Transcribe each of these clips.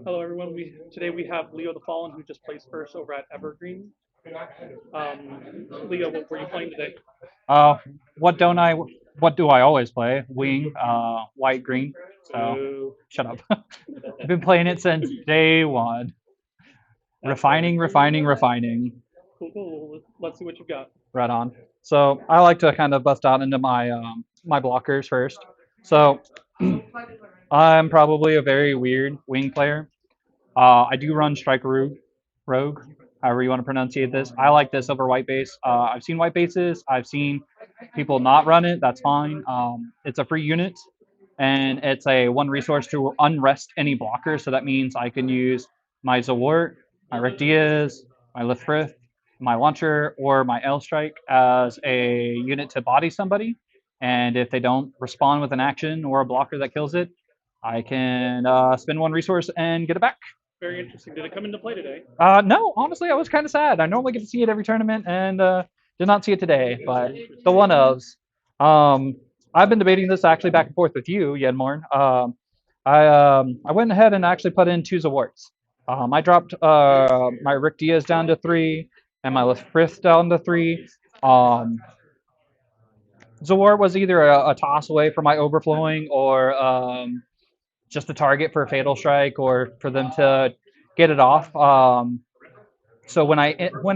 Hello, everyone. Today we have Leothefallen, who just placed first over at Evergreen. Leo, what were you playing today? Uh, what don't I? What do I always play? Wing, white, green. So Boo. shut up. I've been playing it since day one. Excellent. Refining, refining, refining. Cool, cool. Let's see what you've got. Right on. So I like to kind of bust out into my blockers first. So I'm probably a very weird wing player. I do run Striker Rogue, however you want to pronunciate this. I like this over white base. I've seen white bases. I've seen people not run it. That's fine. It's a free unit, and it's a one resource to unrest any blocker. So that means I can use my Zawart, my Rick Diaz, my Lithfrith, my Launcher, or my L Strike as a unit to body somebody. And if they don't respond with an action or a blocker that kills it, I can spend one resource and get it back. Very interesting. Did it come into play today? No, honestly, I was kind of sad. I normally get to see it every tournament, and did not see it today. But the one ofs. Um, I've been debating this actually back and forth with you, Yenmorn. I went ahead and actually put in two Zawarts. I dropped my Rick Diaz down to 3 and my Frith down to 3. Um, Zawart was either a toss away for my overflowing or just a target for a fatal strike or for them to get it off. So when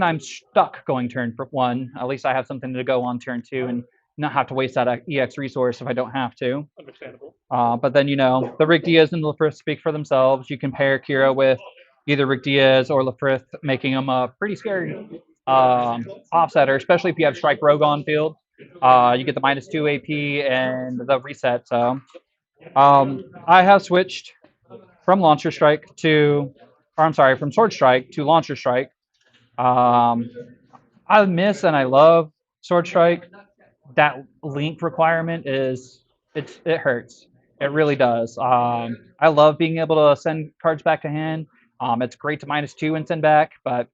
I'm stuck going turn for one, at least I have something to go on turn two and not have to waste that EX resource if I don't have to. Understandable. But then the Rick Diaz and Lefrith speak for themselves. You can pair Kira with either Rick Diaz or Lefrith, making him a pretty scary offsetter, especially if you have Strike Rogue on field. You get the -2 AP and the reset. So I have switched from Launcher Strike to, or I'm sorry, from Sword Strike to Launcher Strike. Um, I miss and I love Sword Strike. That link requirement it hurts. It really does. I love being able to send cards back to hand. It's great to -2 and send back, but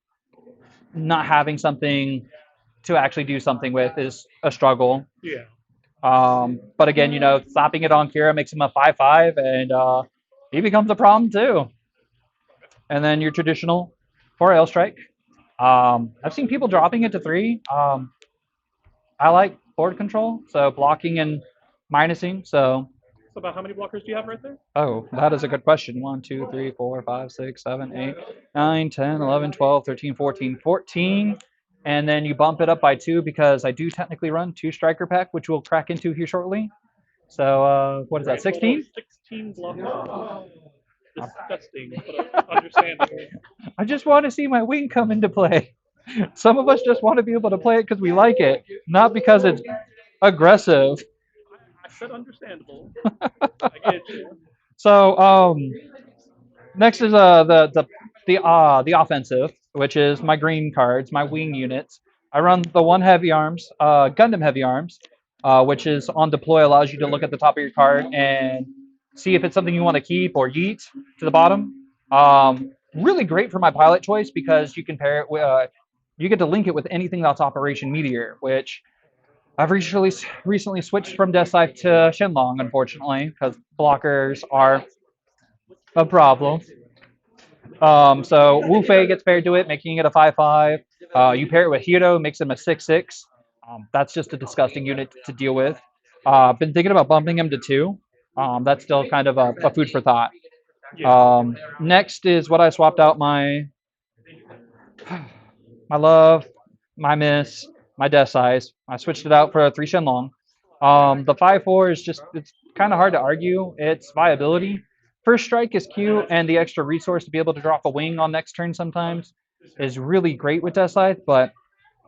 not having something to actually do something with is a struggle. Yeah. But again, slapping it on Kira makes him a 5/5, and he becomes a problem too. And then your traditional 4L strike. I've seen people dropping it to 3. I like board control, so blocking and minusing. So about how many blockers do you have right there? Oh, that is a good question. 1, 2, 3, 4, 5, 6, 7, 8, 9, 10, 11, 12, 13, 14, 14. And then you bump it up by 2 because I do technically run 2 striker pack, which we'll crack into here shortly. So what is that, 16? 16 blockers. Disgusting, but understandable. I just want to see my wing come into play. Some of us just want to be able to play it because we like it, not because it's aggressive. I said understandable. I get you. So next is the offensive, which is my green cards, my wing units. I run the one heavy arms, Gundam heavy arms, which is on deploy, allows you to look at the top of your card and see if it's something you want to keep or yeet to the bottom. Really great for my pilot choice because you can pair it with, you get to link it with anything that's Operation Meteor, which I've recently switched from Death Scythe to Shenlong, unfortunately, because blockers are a problem. So Wu Fei gets paired to it, making it a 5/5. You pair it with Hiro, makes him a 6/6. That's just a disgusting unit to deal with. Been thinking about bumping him to 2. That's still kind of a food for thought. Yeah. Next is what I swapped out my love, my miss, my death size. I switched it out for a 3 Shenlong. The 5/4 is just, it's kind of hard to argue its viability. First strike is cute, and the extra resource to be able to drop a wing on next turn sometimes is really great with Death Scythe, but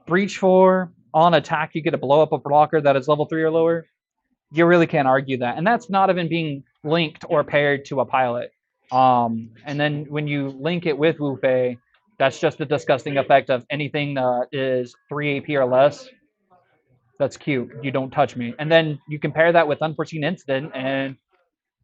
Breach 4, on attack, you get to blow up a blocker that is level 3 or lower. You really can't argue that. And that's not even being linked or paired to a pilot. And then when you link it with Wu Fei, that's just the disgusting effect of anything that is 3 AP or less. That's cute. You don't touch me. And then you compare that with Unforeseen Incident, and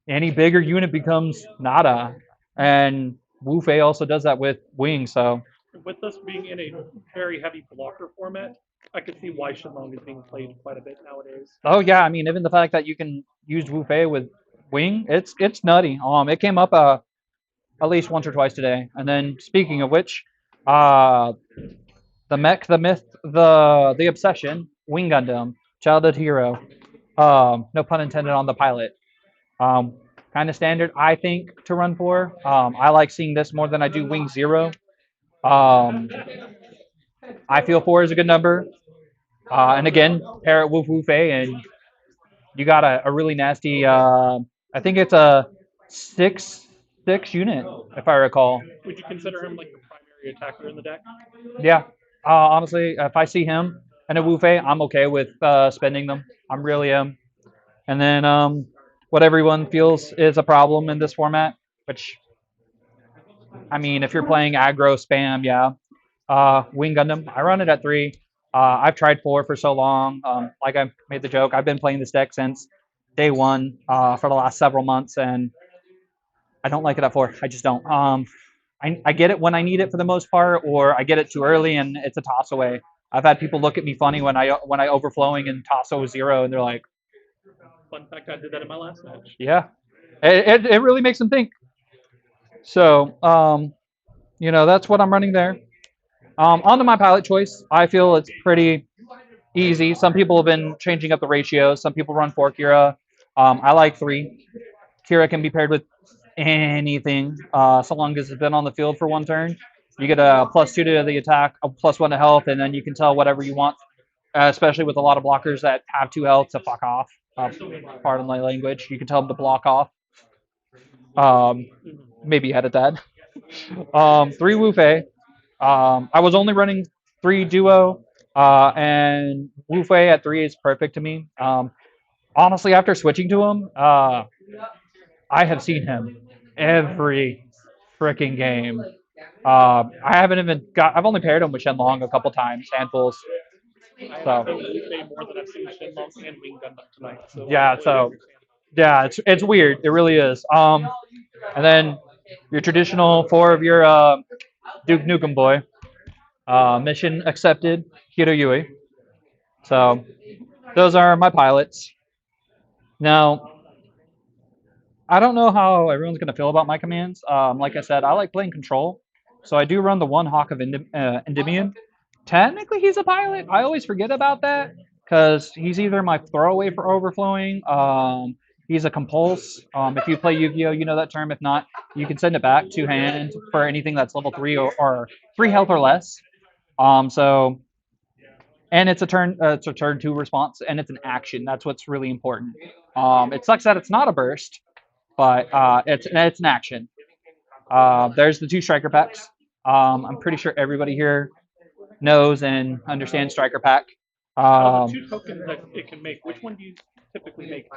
any bigger unit becomes nada. And Wu Fei also does that with Wing. So, With us being in a very heavy blocker format, I could see why Shenlong is being played quite a bit nowadays. oh yeah, I mean, even the fact that you can use Wu Fei with Wing, it's nutty. It came up at least once or twice today. And then speaking of which, uh, the mech, the myth, the obsession, Wing Gundam, childhood hero. No pun intended on the pilot. Um, kind of standard, I think, to run for. I like seeing this more than I do Wing Zero. Um, I feel 4 is a good number. And again, pair it with Wu Fei, and you got a really nasty. I think it's a 6/6 unit, if I recall. Would you consider him like the primary attacker in the deck? Yeah. Honestly, if I see him and a Wu Fei, I'm okay with spending them. I'm really am. And then what everyone feels is a problem in this format, which I mean, if you're playing aggro spam, yeah. Wing Gundam, I run it at 3. I've tried 4 for so long. Like I made the joke, I've been playing this deck since day 1 for the last several months, and I don't like it at 4. I just don't. I get it when I need it for the most part, or I get it too early and it's a toss away. I've had people look at me funny when I overflowing and toss over 0, and they're like, Fun fact, I did that in my last match. yeah. It really makes them think. So, that's what I'm running there. Onto my pilot choice. I feel it's pretty easy. Some people have been changing up the ratios. Some people run 4 Kira. I like 3. Kira can be paired with anything, so long as it's been on the field for 1 turn. You get a +2 to the attack, a +1 to health, and then you can tell whatever you want, especially with a lot of blockers that have 2 health to fuck off. Pardon my language. You can tell them to block off. Maybe edit that. 3 Wu Fei. I was only running 3 duo, and Wu Fei at 3 is perfect to me. Honestly, after switching to him, I have seen him every freaking game. I haven't even got. I've only paired him with Shenlong a couple times, handfuls. I So played Wu Fei more than I've seen Shenlong and Wing Gundam tonight. So yeah, so yeah, it's weird. It really is. And then your traditional 4 of your Duke Nukem boy. Mission accepted, Hiro Yui. So those are my pilots. Now, I don't know how everyone's going to feel about my commands. Like I said, I like playing control. So I do run the 1 Hawk of Endymion. Technically, he's a pilot. I always forget about that because he's either my throwaway for overflowing. He's a compulse. If you play Yu-Gi-Oh, you know that term. If not, you can send it back 2 hand for anything that's level 3 or 3 health or less. So and it's a turn 2 response, and it's an action. That's what's really important. It sucks that it's not a burst, but it's an action. There's the 2 striker packs. I'm pretty sure everybody here knows and understands striker pack. the 2 tokens that it can make, which one do you typically make?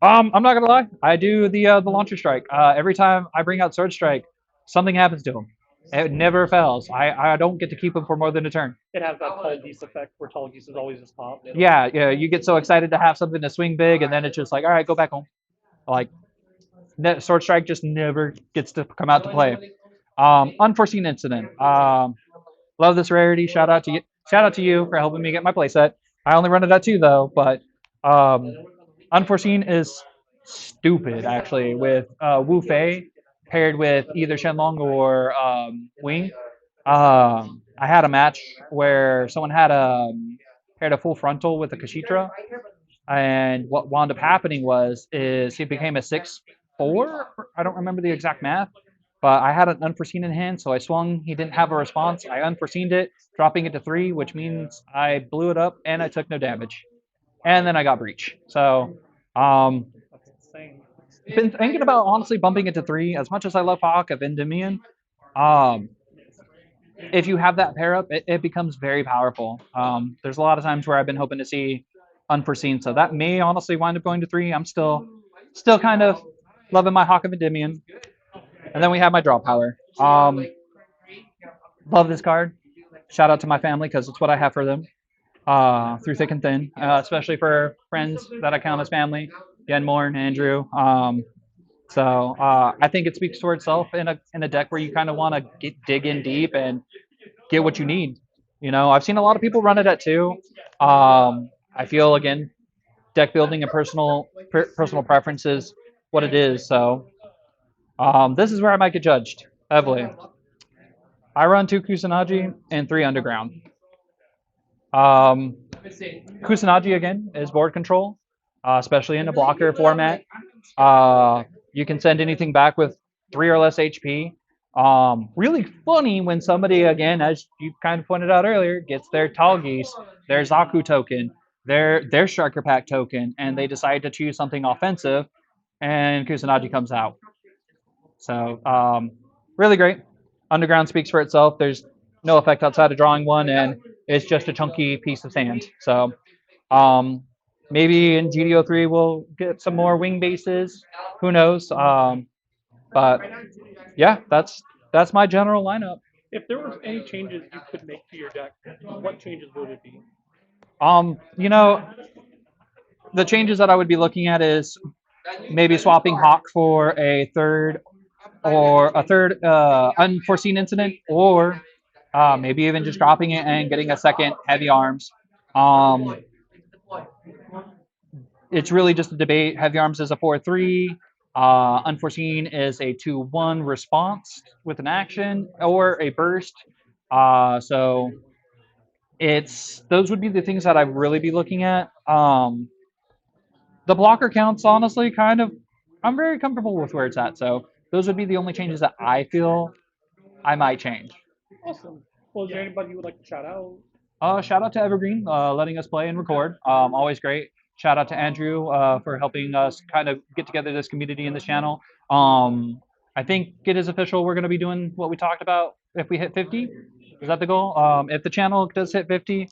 I'm not gonna lie, I do the launcher strike. Every time I bring out sword strike, something happens to him. It never fails. I don't get to keep him for more than a turn. It has that tall geese effect where tall geese is always just pop. Yeah, yeah. You get so excited to have something to swing big, and then it's just like, all right, go back home. Like, sword strike just never gets to come out to play. Unforeseen incident. Love this rarity. Shout out to you. Shout out to you for helping me get my playset. I only run it at 2 though, but unforeseen is stupid actually. With Wu Fei paired with either Shenlong or Wing. I had a match where someone had paired a full frontal with a Kashitra, and what wound up happening is he became a 6/4. I don't remember the exact math, but I had an unforeseen in hand, so I swung. He didn't have a response. I unforeseened it, dropping it to 3, which means I blew it up and I took no damage, and then I got breach. So, been thinking about honestly bumping it to 3. As much as I love Hawk of Endymion, if you have that pair up, it becomes very powerful. There's a lot of times where I've been hoping to see unforeseen, so that may honestly wind up going to 3. I'm still kind of loving my Hawk of Endymion. And then we have my draw power. Love this card. Shout out to my family because it's what I have for them through thick and thin, especially for friends that I count as family, Yenmore and Andrew. So I think it speaks for itself in a deck where you kind of want to dig in deep and get what you need. I've seen a lot of people run it at 2. I feel again, deck building and personal preferences what it is. So this is where I might get judged heavily. I run 2 Kusanagi and 3 Underground. Kusanagi again is board control, especially in a blocker format. You can send anything back with 3 or less HP. Really funny when somebody, again, as you kind of pointed out earlier, gets their Tall Geese, their Zaku token, their Striker Pack token, and they decide to choose something offensive, and Kusanagi comes out. So really great. Underground speaks for itself. There's no effect outside of drawing one, and it's just a chunky piece of sand. So maybe in GD03 we'll get some more wing bases. Who knows? But yeah, that's my general lineup. If there was any changes you could make to your deck, what changes would it be? You know, the changes that I would be looking at is maybe swapping Hawk for a third unforeseen incident, or maybe even just dropping it and getting a second heavy arms. It's really just a debate. Heavy arms is a 4/3. Unforeseen is a 2/1 response with an action or a burst. So it's those would be the things that I'd really be looking at. The blocker counts, honestly, I'm very comfortable with where it's at. So those would be the only changes that I feel I might change. Awesome. Well, is there anybody you would like to shout out? Shout out to Evergreen, letting us play and record. Always great. Shout out to Andrew for helping us kind of get together this community in this channel. I think it is official. We're going to be doing what we talked about if we hit 50. Is that the goal? If the channel does hit 50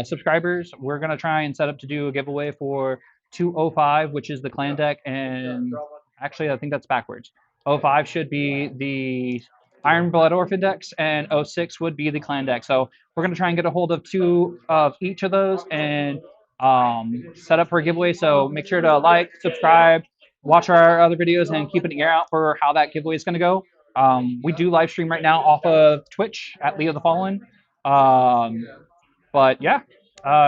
subscribers, we're going to try and set up to do a giveaway for 205, which is the clan deck. And actually, I think that's backwards. 05 should be the Iron Blood Orphan decks, and 06 would be the clan deck. So we're going to try and get a hold of 2 of each of those and set up for a giveaway. So make sure to like, subscribe, watch our other videos, and keep an ear out for how that giveaway is going to go. We do live stream right now off of Twitch at Leothefallen. But yeah,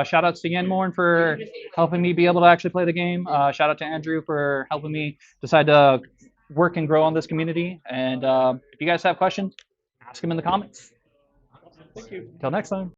shout outs to Yanmorn for helping me be able to actually play the game. Shout out to Andrew for helping me decide to work and grow on this community. And if you guys have questions, ask them in the comments. Thank you. Till next time.